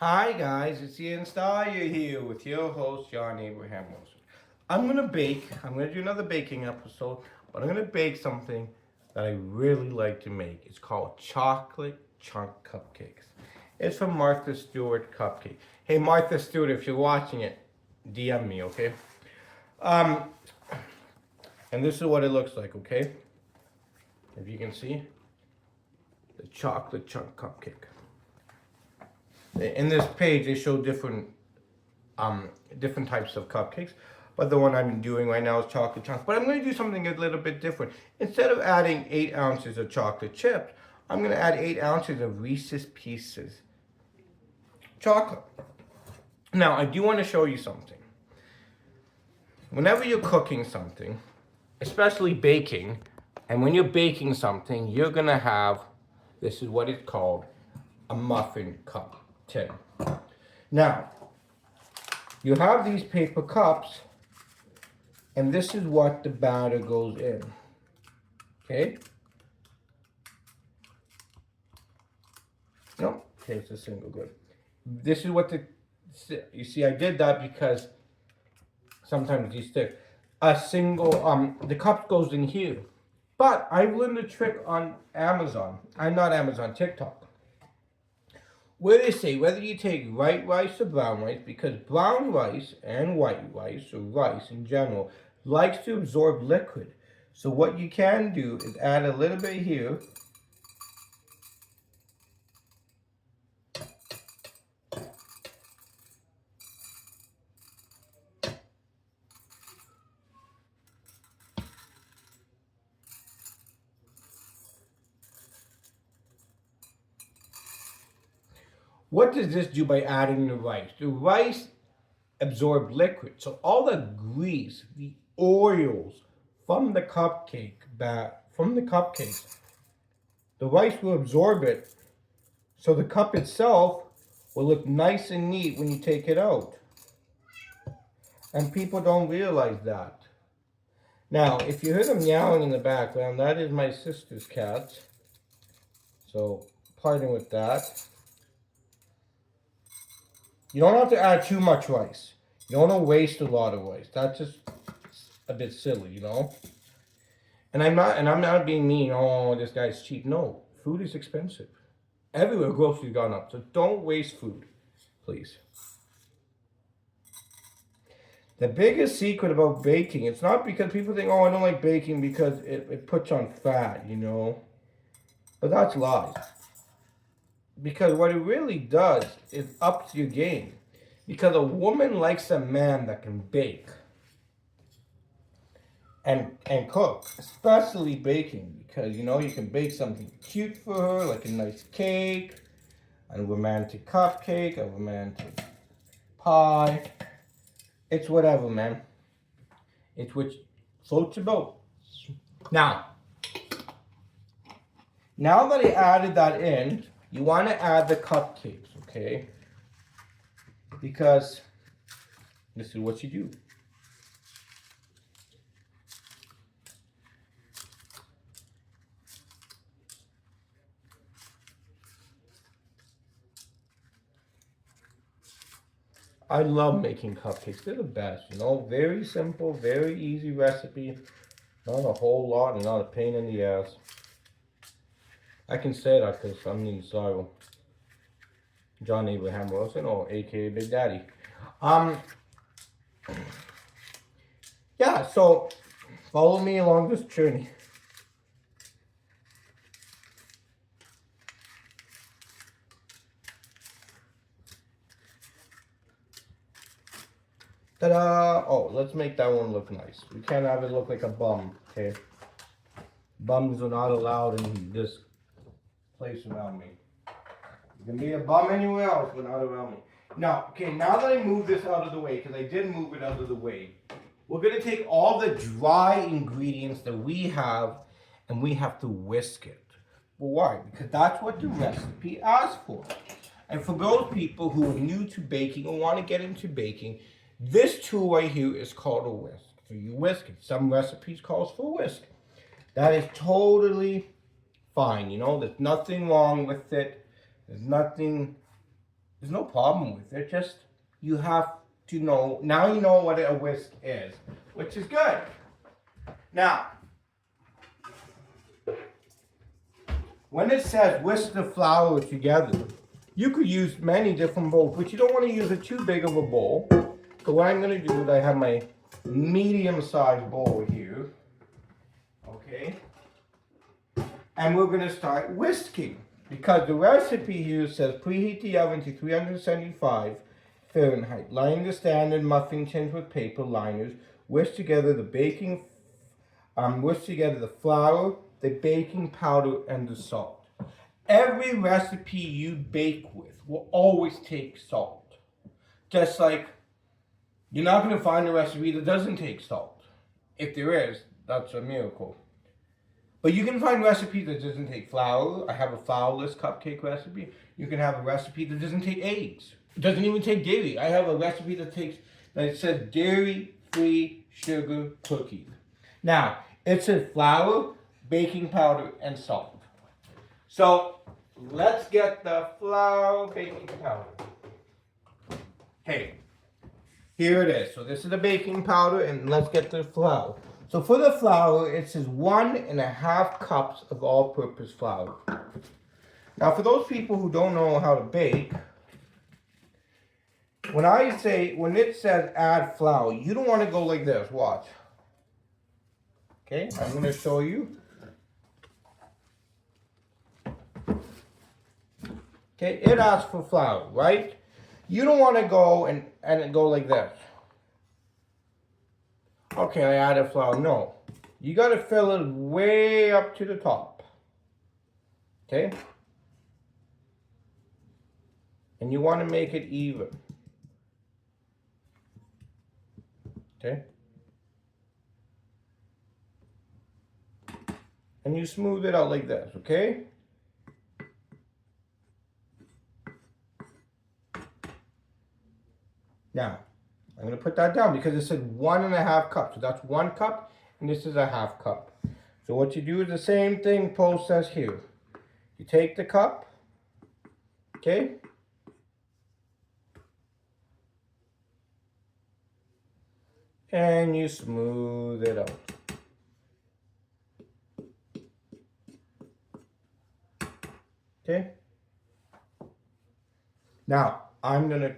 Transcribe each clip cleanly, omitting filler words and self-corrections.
Hi guys, it's Ian Steyer here with your host John Abraham Wilson. I'm gonna bake. I'm gonna do another baking episode, but I'm gonna bake something that I really like to make. It's called chocolate chunk cupcakes. It's from Martha Stewart Cupcake. Hey Martha Stewart, if you're watching it, DM me, okay? Um, and this is what it looks like, okay? If you can see, the chocolate chunk cupcake. In this page, they show different types of cupcakes. But the one I'm doing right now is chocolate chunks. But I'm going to do something a little bit different. Instead of adding 8 ounces of chocolate chips, I'm going to add 8 ounces of Reese's Pieces chocolate. Now, I do want to show you something. Whenever you're cooking something, especially baking, and when you're baking something, you're going to have, this is what it's called, a muffin cup tin. Now, you have these paper cups, and this is what the batter goes in. Okay? No, okay, it's a single good. This is what you see, I did that because sometimes these stick. A single, the cup goes in here. But I learned a trick on Amazon. I'm not Amazon, TikTok. Where they say whether you take white rice or brown rice, because brown rice and white rice, or rice in general, likes to absorb liquid. So what you can do is add a little bit here. What does this do by adding the rice? The rice absorbs liquid. So all the grease, the oils from the cupcakes, the rice will absorb it. So the cup itself will look nice and neat when you take it out. And people don't realize that. Now, if you hear them meowing in the background, that is my sister's cat. So, pardon with that. You don't have to add too much rice. You don't want to waste a lot of rice. That's just a bit silly, you know? And I'm not being mean, oh, this guy's cheap. No, food is expensive. Everywhere groceries gone up. So don't waste food, please. The biggest secret about baking, it's not because people think, oh, I don't like baking because it puts on fat, you know? But that's lies. Because what it really does is ups your game. Because a woman likes a man that can bake and cook, especially baking. Because you know you can bake something cute for her, like a nice cake, a romantic cupcake, a romantic pie. It's whatever, man. It's which floats your boat. Now that I added that in, you want to add the cupcakes, okay? Because this is what you do. I love making cupcakes. They're the best, you know? Very simple, very easy recipe. Not a whole lot and not a pain in the ass. I can say that because I'm in sorrow. John Abraham Wilson, or aka Big Daddy. Yeah, so follow me along this journey. Ta-da! Oh, let's make that one look nice. We can't have it look like a bum, okay? Bums are not allowed in this place around me. You can be a bum anywhere else, but not around me. Now, okay, now that I moved this out of the way, because I did move it out of the way, we're going to take all the dry ingredients that we have and we have to whisk it. Well, why? Because that's what the recipe asks for. And for those people who are new to baking or want to get into baking, this tool right here is called a whisk. So you whisk it. Some recipes calls for a whisk. That is totally fine, you know. There's nothing wrong with it. There's There's no problem with it. Just you have to know. Now you know what a whisk is, which is good. Now, when it says whisk the flour together, you could use many different bowls, but you don't want to use a too big of a bowl. So what I'm going to do is I have my medium-sized bowl here. Okay. And we're going to start whisking. Because the recipe here says preheat the oven to 375 Fahrenheit. Line the standard muffin tins with paper liners. Whisk together the flour, the baking powder, and the salt. Every recipe you bake with will always take salt. Just like you're not going to find a recipe that doesn't take salt. If there is, that's a miracle. But you can find recipes that doesn't take flour. I have a flourless cupcake recipe. You can have a recipe that doesn't take eggs. It doesn't even take dairy. I have a recipe that it says dairy-free sugar cookies. Now, it says flour, baking powder, and salt. So, let's get the flour, baking powder. Okay, here it is. So this is the baking powder, and let's get the flour. So for the flour, it says 1.5 cups of all-purpose flour. Now for those people who don't know how to bake, when it says add flour, you don't want to go like this, watch. Okay, I'm going to show you. Okay, it asks for flour, right? You don't want to go and go like this. Okay, I added flour. No. You got to fill it way up to the top. Okay? And you want to make it even. Okay? And you smooth it out like this, okay? Now, I'm going to put that down because it said 1.5 cups. So that's 1 cup, and this is a 1/2 cup. So what you do is the same thing process here. You take the cup, okay? And you smooth it out. Okay? Now, I'm going to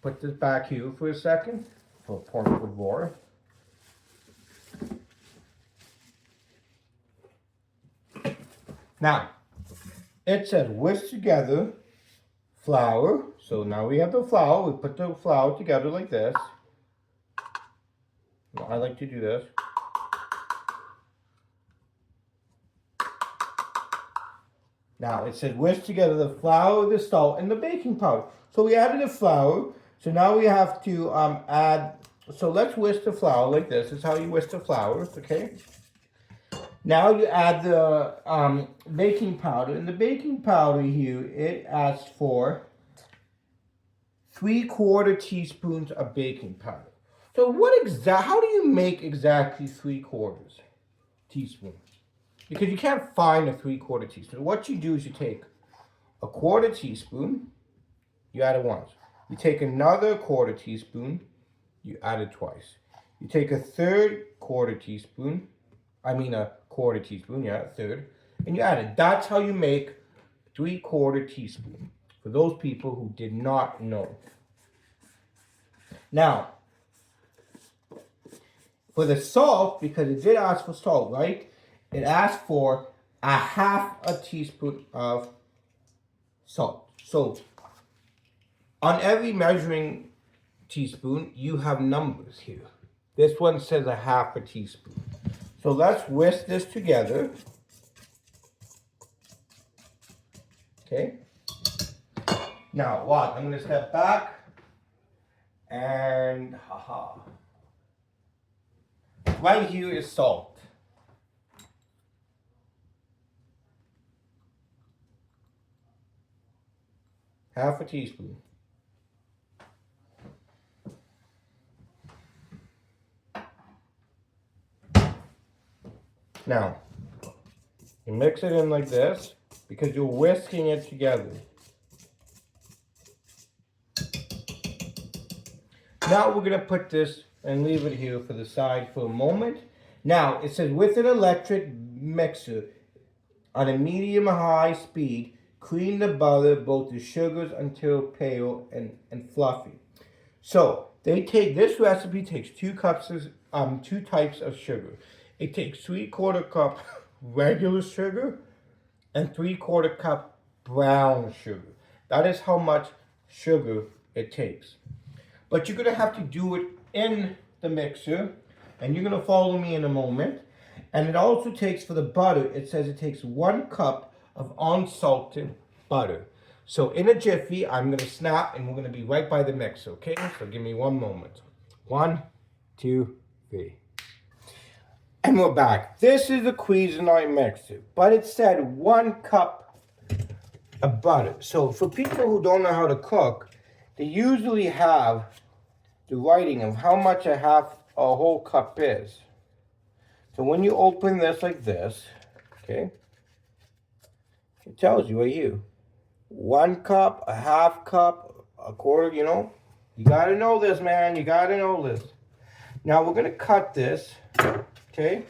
put this back here for a second for a point of water. Now, it says whisk together flour. So now we have the flour. We put the flour together like this. I like to do this. Now it says whisk together the flour, the salt, and the baking powder. So we added the flour. So now we have to add, so let's whisk the flour like this. This is how you whisk the flour, okay? Now you add the baking powder. And the baking powder here, it asks for 3/4 teaspoons of baking powder. So how do you make exactly 3/4 teaspoons? Because you can't find a 3/4 teaspoon. What you do is you take a 1/4 teaspoon, you add it once. You take another 1/4 teaspoon, you add it twice. You take a third 1/4 teaspoon, a 1/4 teaspoon, yeah, a third, and you add it. That's how you make 3/4 teaspoon, for those people who did not know. Now, for the salt, because it did ask for salt, right? It asked for a 1/2 teaspoon of salt. So, on every measuring teaspoon, you have numbers here. This one says a 1/2 teaspoon. So let's whisk this together. Okay. Now watch, I'm going to step back and right here is salt. Half a teaspoon. Now, you mix it in like this because you're whisking it together. Now we're gonna put this and leave it here for the side for a moment. Now it says with an electric mixer on a medium high speed, cream the butter, both the sugars until pale and fluffy. So they take this recipe takes 2 cups of 2 types of sugar. It takes 3/4 cup regular sugar and 3/4 cup brown sugar. That is how much sugar it takes. But you're gonna have to do it in the mixer, and you're gonna follow me in a moment. And it also takes for the butter, it says it takes 1 cup of unsalted butter. So in a jiffy, I'm gonna snap and we're gonna be right by the mixer, okay? So give me one moment. 1, 2, 3. And we're back. This is the Cuisinart mixer, but it said 1 cup of butter. So for people who don't know how to cook, they usually have the writing of how much a whole cup is. So when you open this like this, okay, it tells you right here. 1 cup, a half cup, a quarter, you know. You gotta know this, man. You gotta know this. Now we're gonna cut this, okay?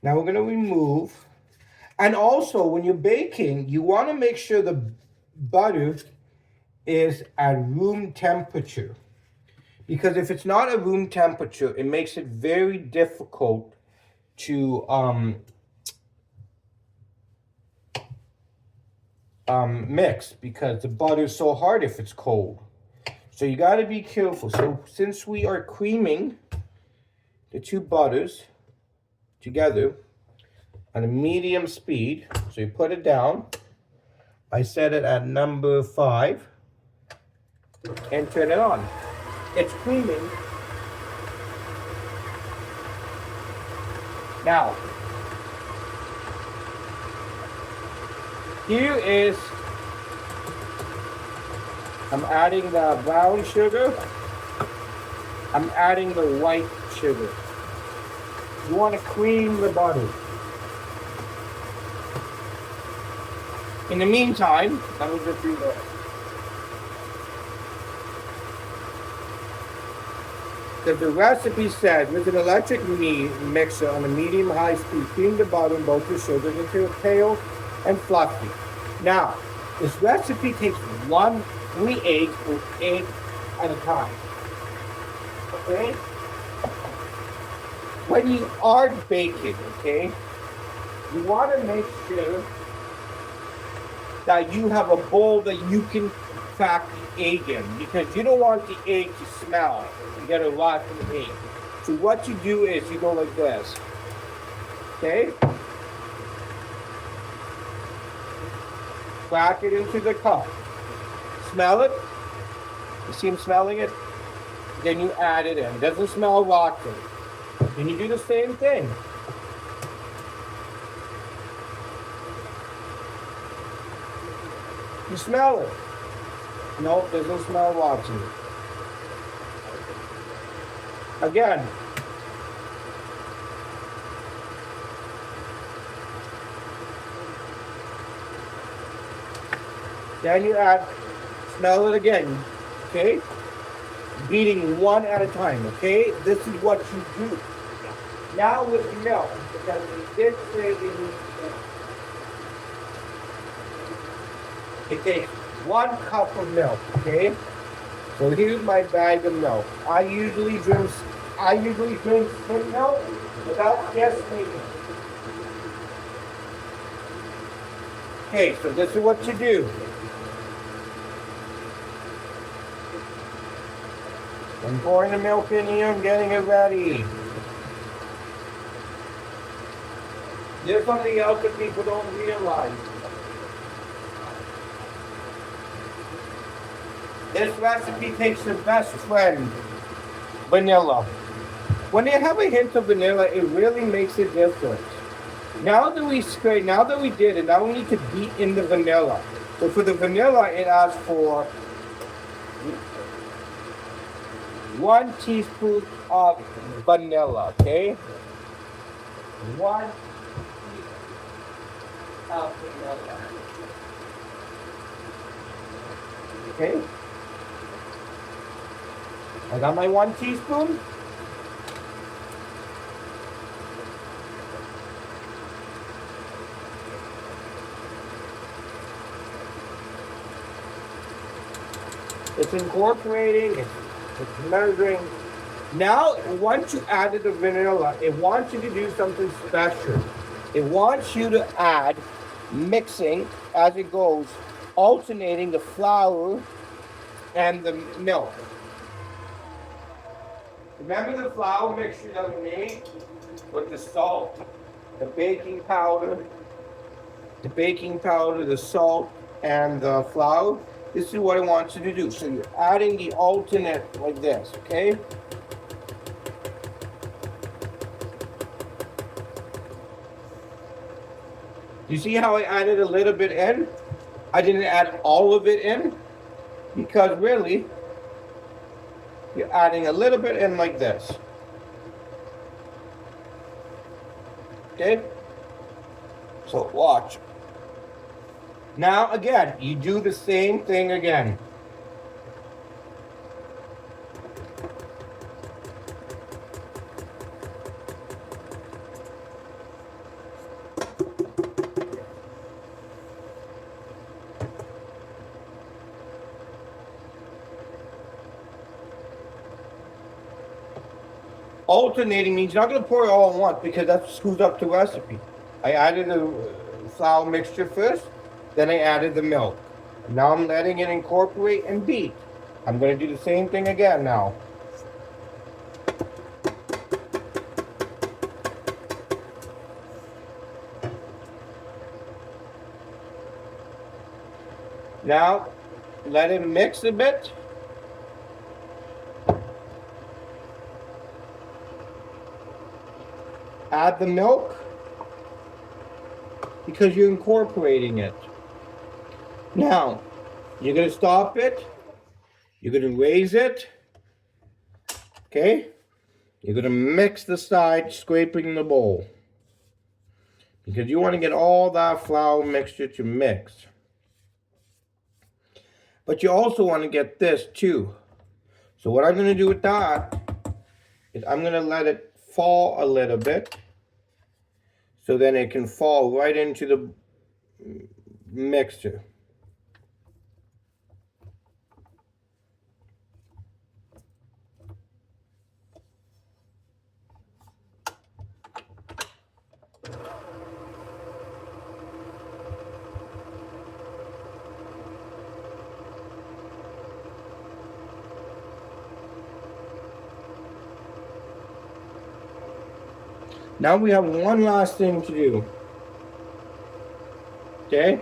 Now we're gonna remove. And also, when you're baking, you wanna make sure the butter is at room temperature. Because if it's not at room temperature, it makes it very difficult to mix, because the butter is so hard if it's cold. So you got to be careful. So since we are creaming the 2 butters together on a medium speed, so you put it down. I set it at number 5 and turn it on. It's creaming. Now, here is, I'm adding the brown sugar. I'm adding the white sugar. You want to cream the butter. In the meantime, let me just do this. The recipe said with an electric mixer on a medium-high speed, cream the butter and both the sugars until pale and fluffy. Now, this recipe takes 3 eggs or egg at a time. Okay? When you are baking, okay, you want to make sure that you have a bowl that you can crack the egg in, because you don't want the egg to smell. You get a lot from the egg. So what you do is you go like this. Okay? Crack it into the cup. Smell it. You see him smelling it? Then you add it in. It doesn't smell rotten. Then you do the same thing. You smell it. No, it doesn't smell rotten. Again. Then you add, smell it again, okay? Beating one at a time, okay? This is what you do. Now with milk, because we did say we need milk. It takes 1 cup of milk, okay? So here's my bag of milk. I usually drink skim milk without just making. Okay, so this is what you do. I'm pouring the milk in here, I'm getting it ready. There's something else that people don't realize. This recipe takes the best friend, vanilla. When you have a hint of vanilla, it really makes a difference. Now that we did it, now we need to beat in the vanilla. So for the vanilla, it asks for 1 teaspoon of vanilla, okay? 1 teaspoon of vanilla. Okay? I got my 1 teaspoon. It's incorporating, it's measuring. Now, once you added the vanilla, it wants you to do something special. It wants you to add mixing as it goes, alternating the flour and the milk. Remember the flour mixture that we made with the salt, the baking powder, the salt, and the flour? This is what I want you to do. So you're adding the alternate like this, okay? You see how I added a little bit in? I didn't add all of it in because really, you're adding a little bit in like this. Okay? So watch. Now again, you do the same thing again. Alternating means you're not going to pour it all at once because that screws up the recipe. I added the flour mixture first, then I added the milk. Now I'm letting it incorporate and beat. I'm going to do the same thing again now. Now, let it mix a bit. Add the milk because you're incorporating it. Now, you're going to stop it. You're going to raise it. Okay? You're going to mix the side, scraping the bowl. Because you want to get all that flour mixture to mix. But you also want to get this too. So what I'm going to do with that is I'm going to let it fall a little bit. So then it can fall right into the mixture. Now we have one last thing to do. Okay?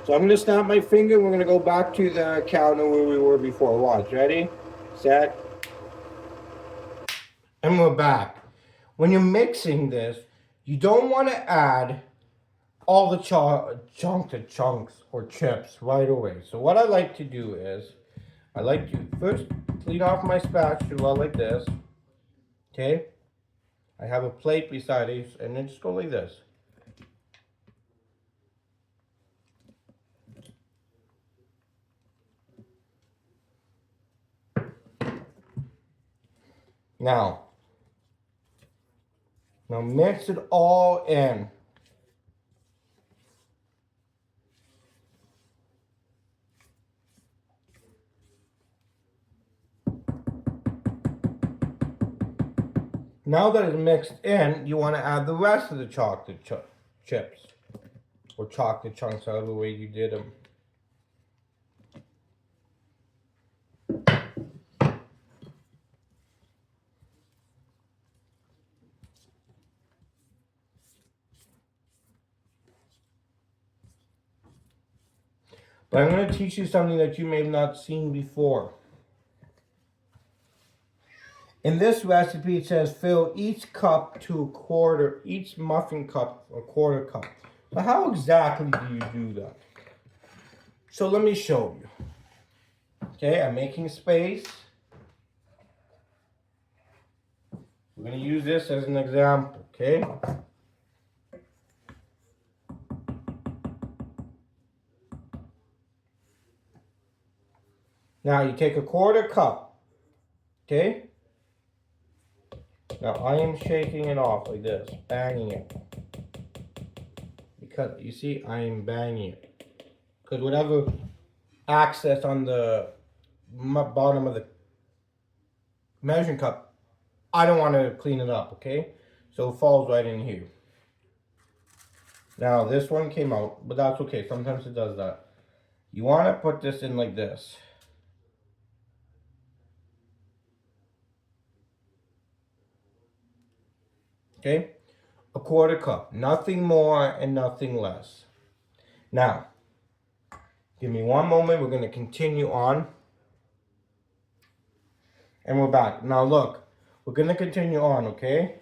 So I'm going to snap my finger. We're going to go back to the counter where we were before. Watch. Ready? Set. And we're back. When you're mixing this, you don't want to add all the chunks or chips right away. So what I like to do is, I like to first clean off my spatula like this. Okay? I have a plate beside it, and then just go like this. Now mix it all in. Now that it's mixed in, you want to add the rest of the chocolate chips or chocolate chunks, however way you did them. But I'm going to teach you something that you may have not seen before. In this recipe, it says fill each cup to a quarter, each muffin cup a quarter cup. So how exactly do you do that? So let me show you. Okay, I'm making space. We're going to use this as an example, okay? Now you take a quarter cup. Okay? Now I am shaking it off like this, banging it. Because you see, I am banging it. Because whatever access on the bottom of the measuring cup, I don't want to clean it up, okay? So it falls right in here. Now this one came out, but that's okay. Sometimes it does that. You want to put this in like this. Okay? A quarter cup. Nothing more and nothing less. Now, give me one moment. We're going to continue on. And we're back. Now look, we're going to continue on, okay?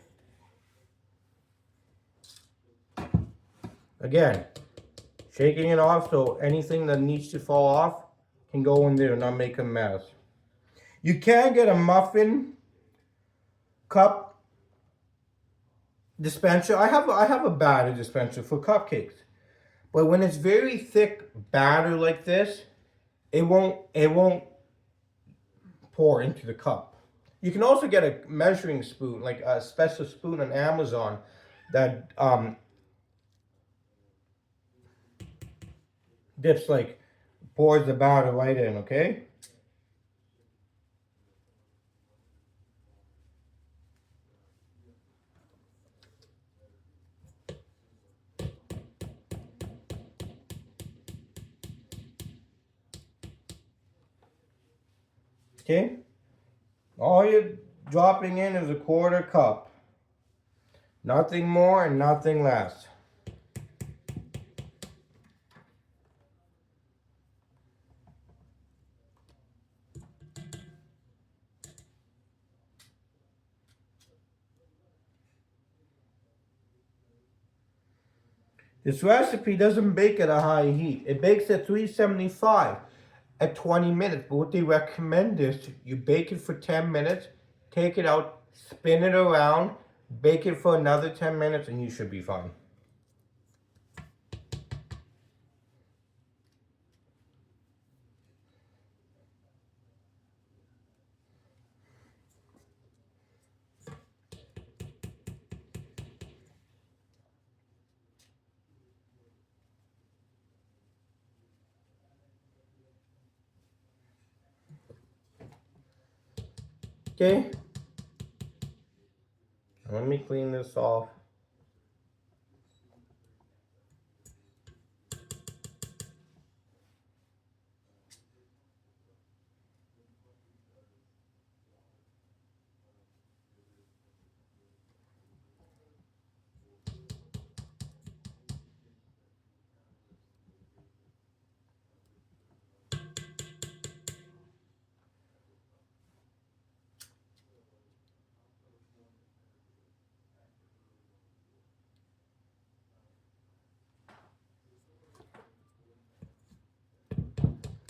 Again, shaking it off so anything that needs to fall off can go in there and not make a mess. You can get a muffin cup dispenser. I have a batter dispenser for cupcakes. But when it's very thick batter like this, it won't pour into the cup. You can also get a measuring spoon, like a special spoon on Amazon that dips, like, pours the batter right in, okay? Okay? All you're dropping in is a quarter cup. Nothing more and nothing less. This recipe doesn't bake at a high heat. It bakes at 375 at 20 minutes. But what they recommend is you bake it for 10 minutes, take it out, spin it around, bake it for another 10 minutes, and you should be fine. Okay? Let me clean this off.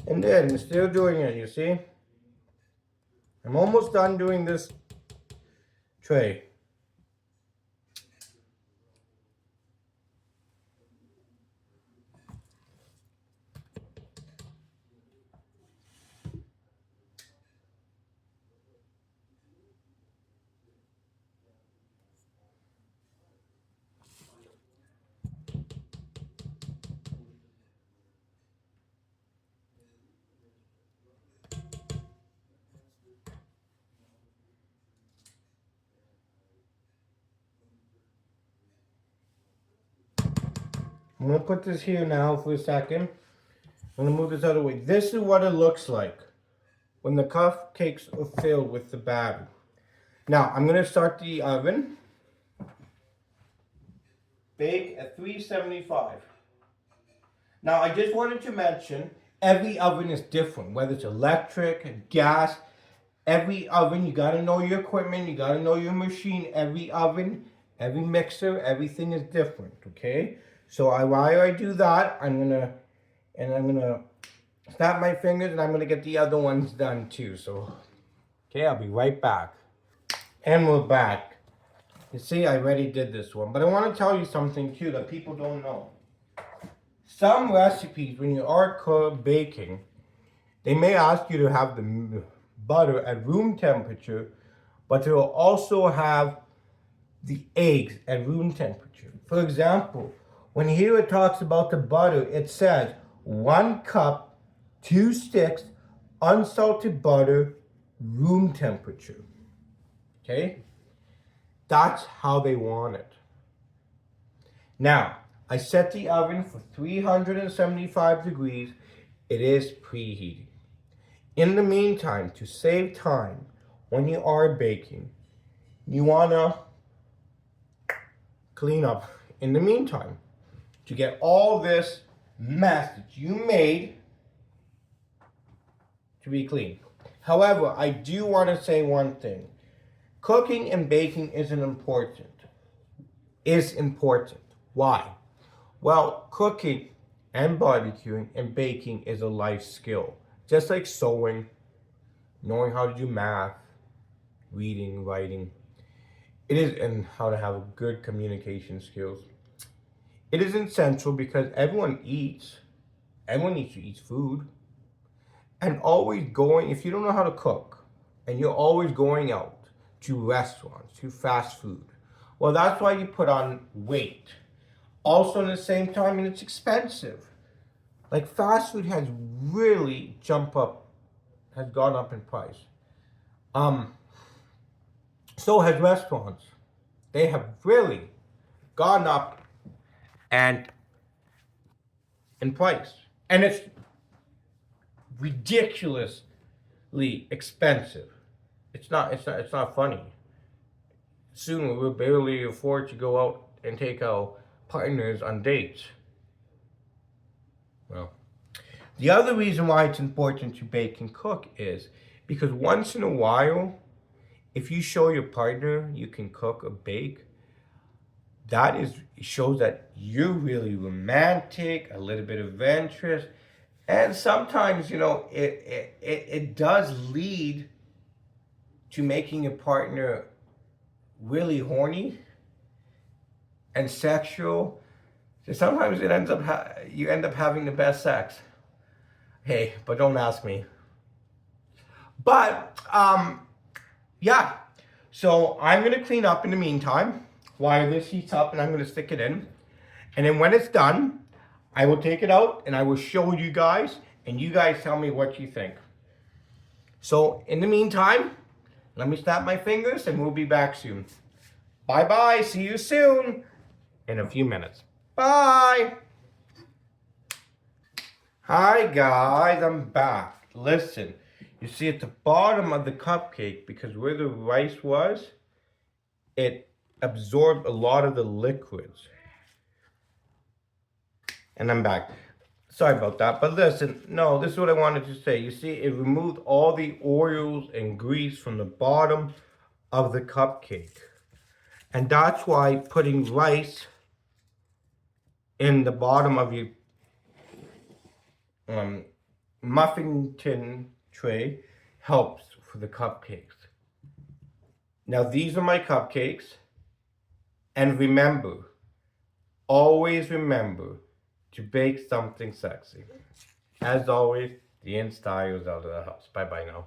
And then, still doing it, you see? I'm almost done doing this tray. I'm going to put this here now for a second. I'm going to move this other way. This is what it looks like when the cupcakes are filled with the batter. Now, I'm going to start the oven. Bake at 375. Now, I just wanted to mention, every oven is different, whether it's electric, gas. Every oven, you got to know your equipment, you got to know your machine. Every oven, every mixer, everything is different, okay? So while I do that, I'm gonna snap my fingers and I'm gonna get the other ones done too. So, okay, I'll be right back. And we're back. You see, I already did this one, but I want to tell you something too that people don't know. Some recipes, when you are baking, they may ask you to have the butter at room temperature, but it will also have the eggs at room temperature. For example, when here it talks about the butter, it says 1 cup, 2 sticks, unsalted butter, room temperature. Okay? That's how they want it. Now, I set the oven for 375 degrees. It is preheating. In the meantime, to save time, when you are baking, you want to clean up in the meantime to get all this mess that you made to be clean. However, I do want to say one thing. Cooking and baking is important. Why? Well, cooking and barbecuing and baking is a life skill. Just like sewing, knowing how to do math, reading, writing. It is, and how to have good communication skills. It is essential because everyone needs to eat food. And always going, if you don't know how to cook, and you're always going out to restaurants, to fast food, well, that's why you put on weight. Also, at the same time, and it's expensive. Like fast food has really has gone up in price. So has restaurants. They have really gone up and in price. And it's ridiculously expensive. It's not funny. Soon we'll barely afford to go out and take our partners on dates. Well, the other reason why it's important to bake and cook is because once in a while, if you show your partner you can cook or bake, shows that you're really romantic, a little bit adventurous, and sometimes, it does lead to making a partner really horny and sexual. So sometimes it ends up you end up having the best sex. Hey, but don't ask me. But yeah. So I'm gonna clean up in the meantime while this heats up, and I'm gonna stick it in. And then when it's done, I will take it out and I will show you guys, and you guys tell me what you think. So in the meantime, let me snap my fingers and we'll be back soon. Bye-bye. See you soon. In a few minutes. Bye. Hi guys, I'm back. Listen, you see at the bottom of the cupcake, because where the rice was, it absorbed a lot of the liquids. And I'm back. Sorry about that, but listen, no, this is what I wanted to say. You see, it removed all the oils and grease from the bottom of the cupcake. And that's why putting rice in the bottom of your muffin tin tray helps for the cupcakes. Now, these are my cupcakes. And remember, always remember to bake something sexy. As always, the InStyle is out of the house. Bye-bye now.